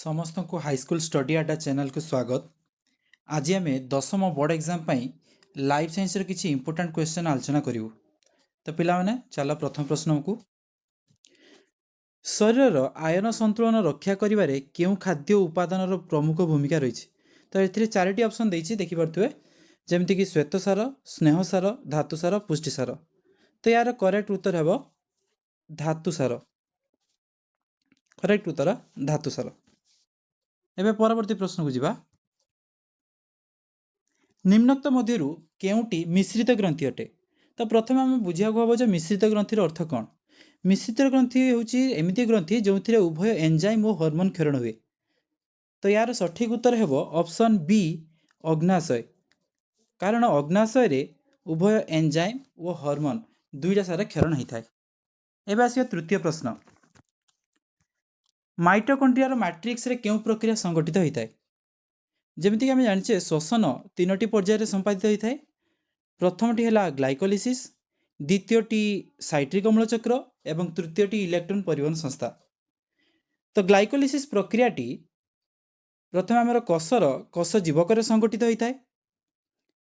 समस्त को high school study अड्डा चैनल को स्वागत। आज आम दशम बोर्ड एग्जाम लाइफ साइंस किसी इंपोर्टेंट क्वेश्चन आलोचना करूँ। तो पिला माने चलो प्रथम प्रश्न को शरीर आयन संतुलन रक्षा करिबारे केउ खाद्य उपादान प्रमुख भूमिका रही। तो ये चारोटी ऑप्शन देछि देखि पारथुए, जेमति कि श्वेतसार, स्नेहसार, धातुसार, पुष्टिसार। तो यार करेक्ट उत्तर हेबो धातुसार। करेक्ट उत्तर धातुसार। एबे परवर्ती प्रश्न को जिबा। निम्नोक्त मध्यरु केउटी मिश्रित ग्रंथि अटे? तो प्रथम आम बुझा हम जो मिश्रित ग्रंथि अर्थ कौन। मिश्रित ग्रंथि हूँ एमती ग्रंथि जो उभय एंजाइम और हार्मोन क्षरण हुए। तो यार सठिक उत्तर हेबो ऑप्शन बी अग्नाशय। कारण अग्नाशय रे उभय एंजाइम और हार्मोन दुईटा सारा क्षरण होता है। एबे आसिया तृतीय प्रश्न। माइटोकॉन्ड्रिया मैट्रिक्स रे केउ प्रक्रिया संगठित होता है? जमीक आम जाने श्वसन तीनोटी पर्यायर संपादित होता है। प्रथमटी है ग्लाइकोलिसिस, द्वितीयटी साइट्रिक अम्ल चक्र एवं तृतीयटी इलेक्ट्रॉन परिवहन संस्था। तो ग्लाइकोलिसिस प्रक्रियाटी प्रथम आमर कोष जीवक संगठित होता है।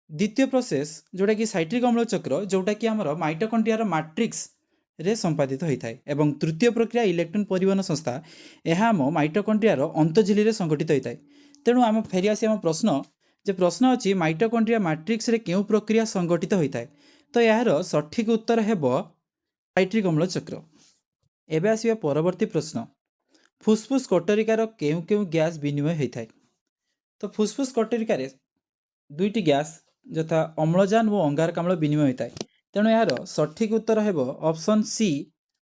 द्वितीय प्रोसेस जोटा कि साइट्रिक अम्ल चक्र जोटा कि आमर माइटोकॉन्ड्रिया मैट्रिक्स रे संपादित होता है। एवं तृतीय प्रक्रिया इलेक्ट्रॉन परिवहन संस्था यह आम माइटोकॉन्ड्रिया अंतझिली रे संगठित होता है। तेणु आम फेरी आसी आम प्रश्न जे प्रश्न अच्छी माइटोकॉन्ड्रिया मैट्रिक्स रे केउ प्रक्रिया संगठित होता है? तो यार सठिक उत्तर हेबो साइट्रिक अम्ल चक्र। एबे आसिबा परवर्ती प्रश्न। फुसफुस कटरिकार केउ केउ गैस विनिमय होता है? तो फुसफुस कटरिकार दुईटी गैस यथा अम्लजान और अंगारकाम्ल विनिमय होता है। तेणु यार सठिक उत्तर हेबो ऑप्शन सी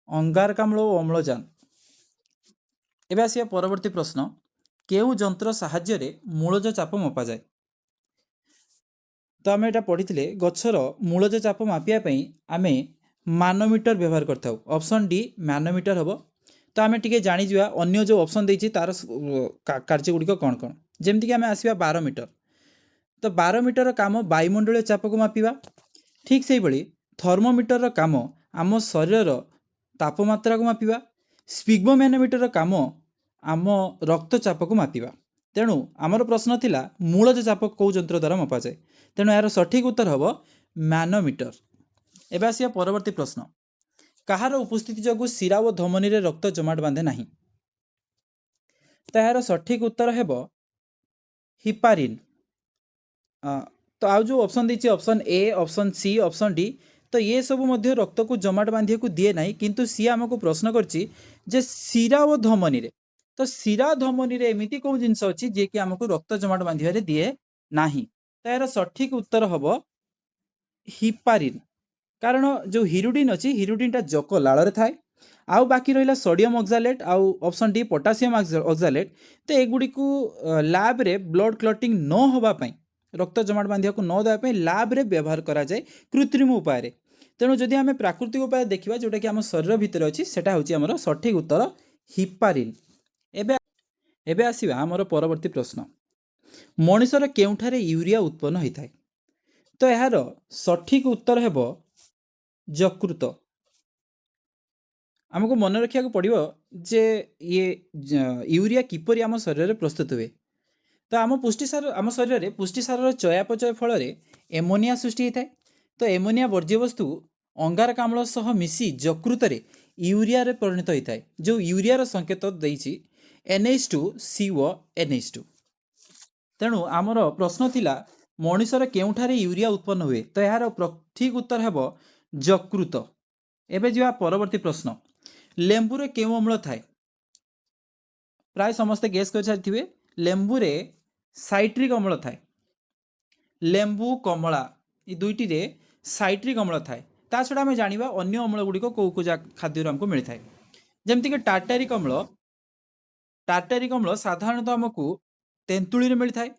अंगारकाम्ल और अम्लजान। एबे आसिबा परवर्ती प्रश्न। केउ जंत्र साहाय्य रे मूलज चाप मपा जाए? तो आम एटा पढ़ी गचर मूलज चाप मापिया आम मानोमीटर व्यवहार करता। ऑप्शन डी मानोमीटर हम। तो आम टे जाणीजा अन्य जो ऑप्शन देछि तार कार्यगुड़िक कौन कौन। जमीक आम आसवा 12 मीटर। तो 12 मीटर काम वायुमंडलीय चाप को मापिबा। ठीक से भाई थर्मोमीटर काम आम शरीर तापमात्रा को मापिबा। स्पिग्मोमैनोमीटर काम आम रक्तचाप को मापिबा। तेणु आमर प्रश्न थिला मूलज चाप कौ जंत्र द्वारा मपा जाए। तेणु यार सठिक उत्तर हम मैनोमीटर। एबे आसिया परवर्ती प्रश्न। कहार उपस्थिति जगु शिरा और धमनी रे रक्त जमाट बांधे नहीं? तो यार सठिक उत्तर हेबो हिपारिन। तो आउ जो ऑप्शन दीची option A, option C, option D, तो ये सब मध्य रक्त को जमाट बांधिया को दिए नहीं, किंतु सी आमको प्रश्न करछि जे शिरा और धमनी रे। तो शिरा धमनी रे एमिति को जिनस अछि जे कि आमको रक्त जमाट बांधिया रे दिए नाही। तो यार सठिक उत्तर हबो हिपारिन। कारण जो हिरुडिन अच्छी हिरुडिनटा जक लाଳରେ थाए। आउ बाकी रहा सोडियम ऑक्सालेट आउ ऑप्शन डी पोटासियम ऑक्सालेट। तो एगुड़ी को लैब रे ब्लड क्लटिंग न होबा पई रक्त जमाट बांधिया को न देवाई लैब रे व्यवहार करा जाए कृत्रिम उपाय। तेणु जदि आम प्राकृतिक उपाय देखा जोटा कि आम शरीर भितर अच्छी सेटा हूँ आमर सठिक उत्तर हिपारिन। एबे आसीबा आमर परवर्ती प्रश्न। मनुष्यर केउठारे यूरिया उत्पन्न होता है? तो यार सठिक उत्तर हेबो यकृत। आमको मन रखा पड़ो जे ये यूरिया किपरि आम शरीर में प्रस्तुत हुए। तो आम पुष्टिसार आम शरीर में पुष्टिसार चयापचय फल एमोनिया सृष्टि होता है। तो एमोनिया वर्ज्यवस्तु अंगारकाम्ल सह मिसी यकृत रे यूरिया रे परिणत होता है। जो यूरिया संकेत देछि NH2CO NH2। तेणु आमर प्रश्न थिला मनुष्यर केउठारे यूरिया उत्पन्न हुए? तो यार ठीक उत्तर हेबो यकृत। एबे जा परवर्ती प्रश्न। लेंबू रे केउ अम्ल थाए? प्राय समस्ते गेस कर सारिथिबे लेंबू रे साइट्रिक अम्ल थाए। लेंबू कमला ये दुईटी रे साइट्रिक अम्ल थाए। ता छड़ा आम जानिबा अन्य अम्ल गुड़िक कौ कौ खाद्य आमको मिलता है। जमती कि टार्टारिक अम्ल साधारणतः आमको तेंतुली रे मिलता है।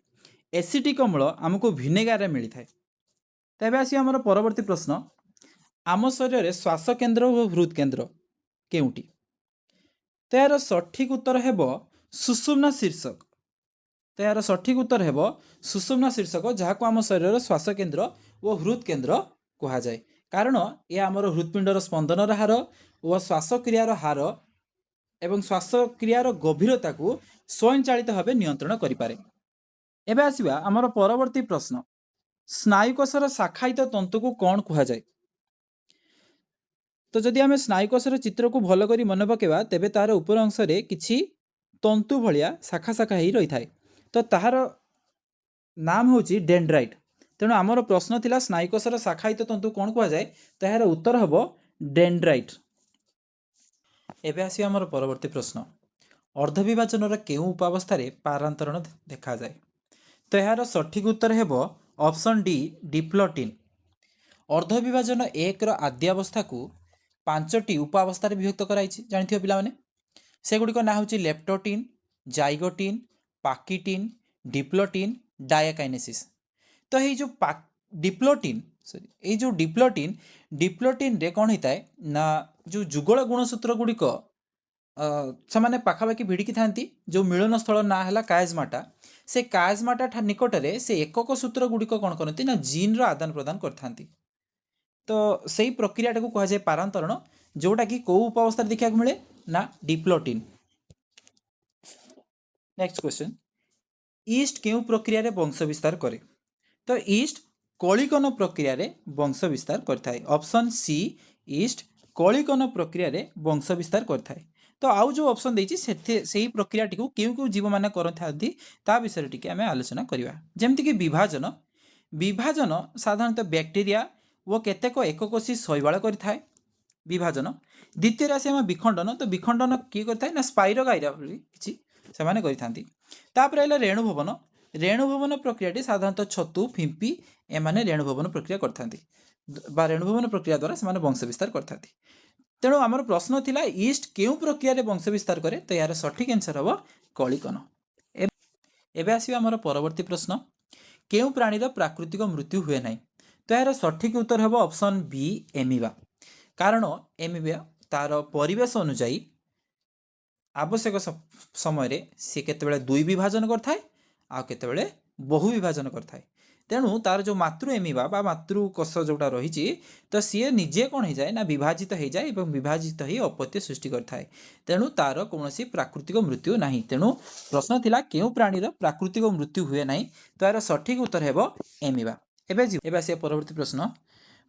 एसिटिक अम्ल आमको विनेगार रे मिलता है। तेबे आसी आमर परवर्ती प्रश्न। आम शरीर में श्वास केन्द्र और हृद केन्द्र केउटी? तो यार सठिक उत्तर हेबो सुषुम्ना शीर्षक। तो यार सठिक उत्तर हेबो सुषुम्ना शीर्षक, जहाँ को आम शरीर श्वास केन्द्र और हृद केन्द्र कहा जाए। कारण यह आमर हृदपिंडर स्पंदनर हार और श्वासक्रियार हार एवं श्वासक्रियार गभीरता को स्वयंचालित भाव नियंत्रण करें। एवं आसवा आमर परवर्ती प्रश्न, स्नायुकोशर शाखायित तंतु को कौन कह जाए? तो जदि आम स्नायुकोशर चित्र को भल कर मन पकेवा तेबे तार उपर अंश में किसी तंतु भलिया शाखा शाखा ही रही थाए, तो तार नाम हूँ डेंड्राइट। तेणु आमर प्रश्न थिला स्नायुकोशर शाखायित तंतु कौन कह जाए, तो यार उत्तर हम डेंड्राइट। एबे आसी आमर परवर्ती प्रश्न, अर्धविभाजन केउ उपावस्था पारांतरण देखा जाए? तो यार सठिक उत्तर है ऑप्शन डी डिप्लोटिन। अर्धविभाजन एक आद्य अवस्था को 5टी उपावस्था विभक्त कराई जानी पिलाने, सेगुड़िक ना हूँ लेप्टोटिन, जाइगोटिन, पाकिटिन, डिप्लोटिन, डायाकाइनेसिस। तो ये जो डिप्लोटिन ये जो डिप्लोटिन रे कौन होता है ना, जो जुगल गुणसूत्र गुड़िक से पाखापाखि भिड़िकी था, जो मिलन स्थल ना है कायजमाटा, से कायजमाटा निकटरे से एकक सूत्र गुड़िक कौन करती ना जीन रो आदान प्रदान करथांती। तो सही प्रक्रिया को कह जाए पारांतरण, जोटा कि कौ उपावस्था देखा मिले ना डिप्लोटिन। नेक्स्ट क्वेश्चन, ईस्ट क्यों प्रक्रिया रे वंश विस्तार करे? तो ईस्ट कलिकन प्रक्रिया रे वंश विस्तार करथाय। ऑप्शन सी ईस्ट कलिकन प्रक्रिया रे वंश विस्तार करथाय। तो आउ जो ऑप्शन देछि सेही प्रक्रिया टिकु केउ केउ जीव माने करथांती ता विषय टिके आमे आलोचना करिवा। जेमति कि विभाजन साधारणतः बैक्टेरिया वो केतेक एककोशी शैवाल करिथाय विभाजन। द्वितीय राशि आम विखंडन, तो विखंडन किए करथाय ना स्पाइरोगाइरा किछि सेमाने करिथांती। तापर आइला रेणुभवन। रेणुभवन प्रक्रियाटी साधारणतः छतु फिंपी एमाने रेणुभवन प्रक्रिया करथांती बा रेणुभवन प्रक्रिया द्वारा सेमाने वंश विस्तार करथांती। तेणु आमर प्रश्न थिला ईस्ट केउ प्रक्रिया रे वंश विस्तार करे, तो यार सठिक आंसर हबो कलिकन। एबे आसीबा आमर परवर्ती प्रश्न, केउ प्राणीर प्राकृतिक मृत्यु हुए नाही? तो यार सठिक उत्तर हबो ऑप्शन बी एमिबा। कारण एमिबा तार परिवेश अनुसार आवश्यक समय सी केतेबेले दुई विभाजन करथाय आ केतेबेले बहु विभाजन करथाय। तेणु तार जो मातृ एमिबा बा मातृकोश जोटा रही, तो सी निजे कौन हो जाए ना विभाजित हो जाए और विभाजित ही अपत्य सृष्टि करथाय। तेणु तार कौनसी प्राकृतिक मृत्यु नाही। तेणु प्रश्न थिला केउ प्राणीर प्राकृतिक मृत्यु हुए नाही, तो यार सठिक उत्तर हेबो एमिबा। एबे आसी परवर्ती प्रश्न,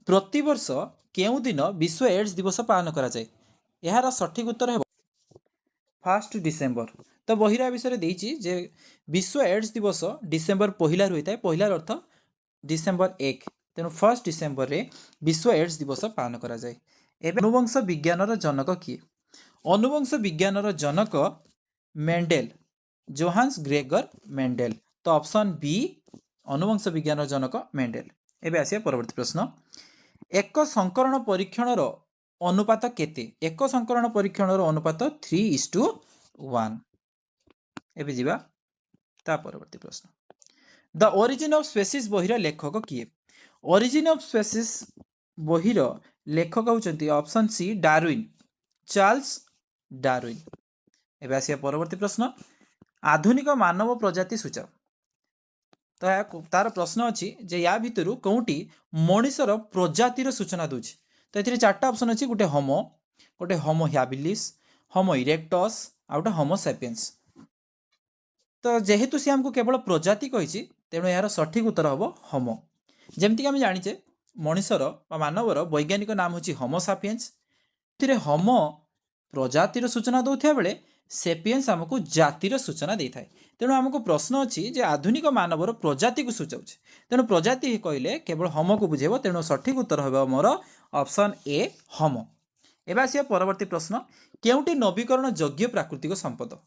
प्रतिवर्ष केउ दिन विश्व एड्स दिवस पालन करा जाए? यार सठिक उत्तर हेबो 1 डिसेम्बर। तो बहिरा विषय देइछि जे विश्व एड्स दिवस डिसेम्बर पहिला होता है। पहिलार अर्थ डिसेम्बर 1, तेणु 1 डिसेम्बर रे विश्व एड्स दिवस पालन करा जाए। एबे अनुवंश विज्ञानर जनक किए? अनुवंश विज्ञानर जनक मेंडेल, जोहान्स ग्रेगर मेंडेल। तो ऑप्शन बी अनुवंश विज्ञानर जनक मेंडेल। एबे आसिया परवर्ती प्रश्न, एक संकरण परीक्षणर अनुपात केते? एक संकरण परीक्षणर अनुपात 3:1। एबे जीवा ता परवर्ती प्रश्न, द ओरिजिन ऑफ स्पेसीज बहिर लेखक किए? ओरिजिन ऑफ स्पेसीज बहिर लेखक होचंती option C Darwin, Charles Darwin. एबे आसिया परवर्ती प्रश्न, आधुनिक मानव प्रजाति सूचक। तो तार प्रश्न अच्छी जे या भितर कौटी मनीषर प्रजातिर सूचना दूची? तो ये 4टा ऑप्शन अच्छी, गोटे होमो हैबिलिस, होमो इरेक्टस आ गोटे होमो सैपियंस। तो जेहेतु सी आमको केवल प्रजाति कही, तेणु यार सठिक उत्तर हम होमो। जमती आम जाचे मनीषर मानवर वैज्ञानिक नाम हूँ होमो सापियंस। होमो प्रजातिर सूचना दौथा बेले सेपियंस आमको जातिर सूचना दे थाए। तेणु आमको प्रश्न अच्छी जे आधुनिक मानवर प्रजाति को सूचाऊे, तेणु प्रजाति कहले केवल होमो को बुझेब। तेणु सठिक उत्तर हम मोर ऑप्शन ए होमो। एबे आसिया परवर्ती प्रश्न, केउटी नवीकरण योग्य प्राकृतिक संपद?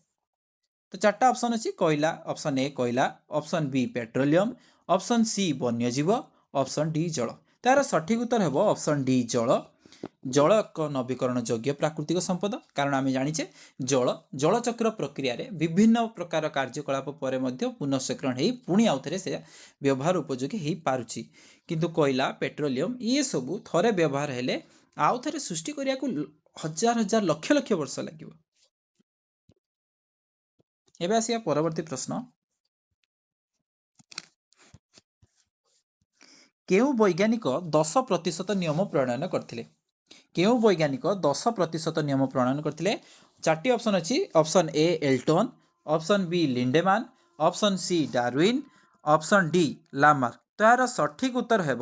तो 4टा ऑप्शन अच्छी, कोयला, ऑप्शन ए कोयला, option B petroleum, option C वन्यजीव, ऑप्शन डी जल। तार सठिक उत्तर है ऑप्शन डी जल। जल एक नवीकरण योग्य प्राकृतिक संपद, कारण आम जाचे जलचक्र प्रक्रिया रे विभिन्न प्रकार कार्यकलाप पर पुनःचक्रण हो पुणी आउ थे से व्यवहार उपयोगी हो पारुछि। किंतु कोयला पेट्रोलियम ये सबू थरे व्यवहार हेले आउ थे सृष्टि करिया को हजार हजार लक्ष लक्ष वर्ष लगे। एबे आसिया परवर्ती प्रश्न, केउ वैज्ञानिक 10% नियम प्रणयन करथिले? केउ वैज्ञानिक 10% नियम प्रणयन करथिले? चार्टी ऑप्शन अच्छी option A Elton, option B Lindeman, option C Darwin, option D Lamarck. तो यार सठिक उत्तर है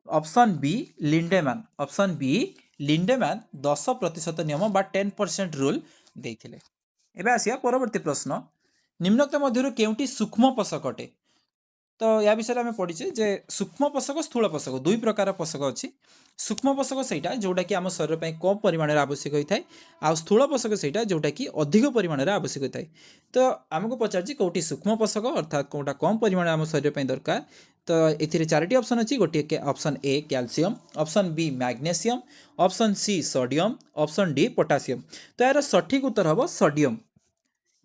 option B Lindeman. Option B Lindeman 10% नियम बा 10% रूल देइथिले। एबे आसिया परवर्ती प्रश्न, निम्नोक्त मध्यरु केउंटी सूक्ष्म पोषक अटे? तो या विषय आम पढ़ीचे जे सूक्ष्म पोषक स्थूल पोषक दुई प्रकार पोषक अच्छी। सूक्ष्म पोषक से जोटा कि आम शरीर में कम परिमाण आवश्यक होता है, आ स्थूल पोषक से जोटा कि अधिक परिमाण आवश्यक होता है। तो आमको पचार कौटी सूक्ष्म पोषक अर्थात कौटा कम परिमाण आम शरीर में दरकार। तो ये चारोटी ऑप्शन अच्छी, गोटे option A calcium, option B magnesium, option C sodium, option D potassium. तो यार सठिक उत्तर हम सोडियम।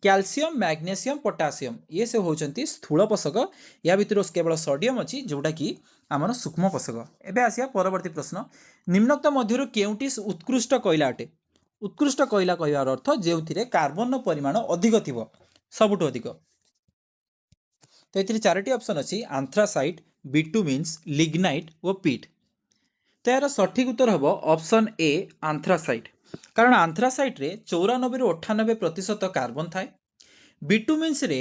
कैल्शियम मैग्नेशियम पोटासियम ये से होचंती स्थूल पोषक, या भितर केवल सोडियम अच्छी जोटा कि आमर सूक्ष्म पोषक। एबे आसिया परवर्ती प्रश्न, निम्नोक्त मध्यरु केउंटी उत्कृष्ट कोयला अटे? उत्कृष्ट कोयला कहवार अर्थ जो कार्बन परिमाण अधिक थिबो, सबुठु अधिक। तो ये चारोटी ऑप्शन अच्छी आंथ्रासाइट, बिटुमिन्स, लिग्नाइट और पीट। तो यार सठिक उत्तर हम ऑप्शन ए आंथ्रासाइट। कारण आंथ्रासाइट रे 94 ରୁ 98% कार्बन थाए, बिटुमिन्स रे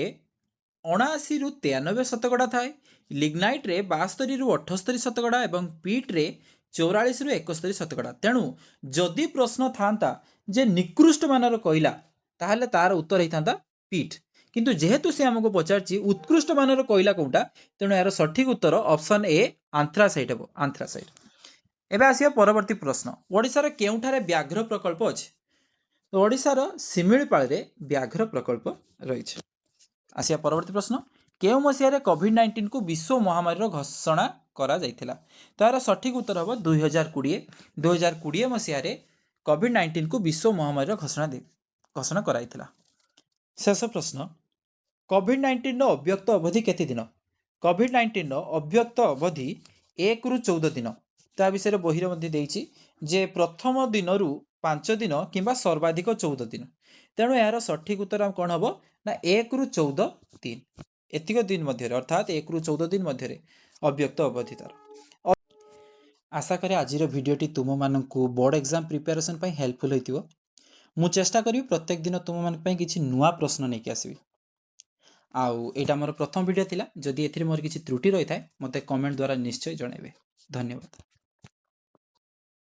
79 ରୁ 93% थाए, लिग्नाइट रे 72 ରୁ 78% एवं पीट रे 44 ରୁ 71%। तेणु जदि प्रश्न था जे निकृष्ट मानर कोयला ताहले तार उत्तर होता पीट, किंतु जेहेतु से आमको पचार उत्कृष्ट मानर कोयला कोटा, तेणु यार सठिक उत्तर ऑप्शन ए आंथ्रासाइट हे। आंथ्रासाइट। एबे आसिया परवर्ती प्रश्न, ओडिशार केउठारे व्याघ्र प्रकल्प अछि? तो ओडिशार सिमिलीपाल रे व्याघ्र प्रकल्प रही। आसिया परवर्ती प्रश्न, केउ मसीह कोविड-19 को विश्व महामारी घोषणा करा जाइथिला? तो यार सठिक उत्तर हम 2020। 2020 मसीह कोविड-19 को विश्व महामारी घोषणा कराइथिला। शेष प्रश्न, कोविड-19 अव्यक्त अवधि केते दिन? कोविड-19 अव्यक्त अवधि 1 ରୁ 14 दिन। ता विषय बहिर मध्य देइछि जे प्रथम दिन रु 5 दिन किंबा सर्वाधिक 14 दिन। तेणु यार सठिक उत्तर हम कौन हम ना 1 ରୁ 14 दिन, एतिक दिन मध्य अर्थात 1 ରୁ 14 दिन मध्य अव्यक्त अवधि तार। आशा करे आज भिडियोटी तुम मानकु बोर्ड एग्जाम प्रिपरेशन पई हेल्पफुल होइतिबो। मु चेष्टा करी प्रत्येक दिन तुम मान पई किछि नुआ प्रश्न नेकी आसीबी। आउ एटा मोर प्रथम वीडियो थिला, जदि एथिरे मोर किछि त्रुटि रही थाए मते कमेंट द्वारा निश्चय जणाइबे। धन्यवाद।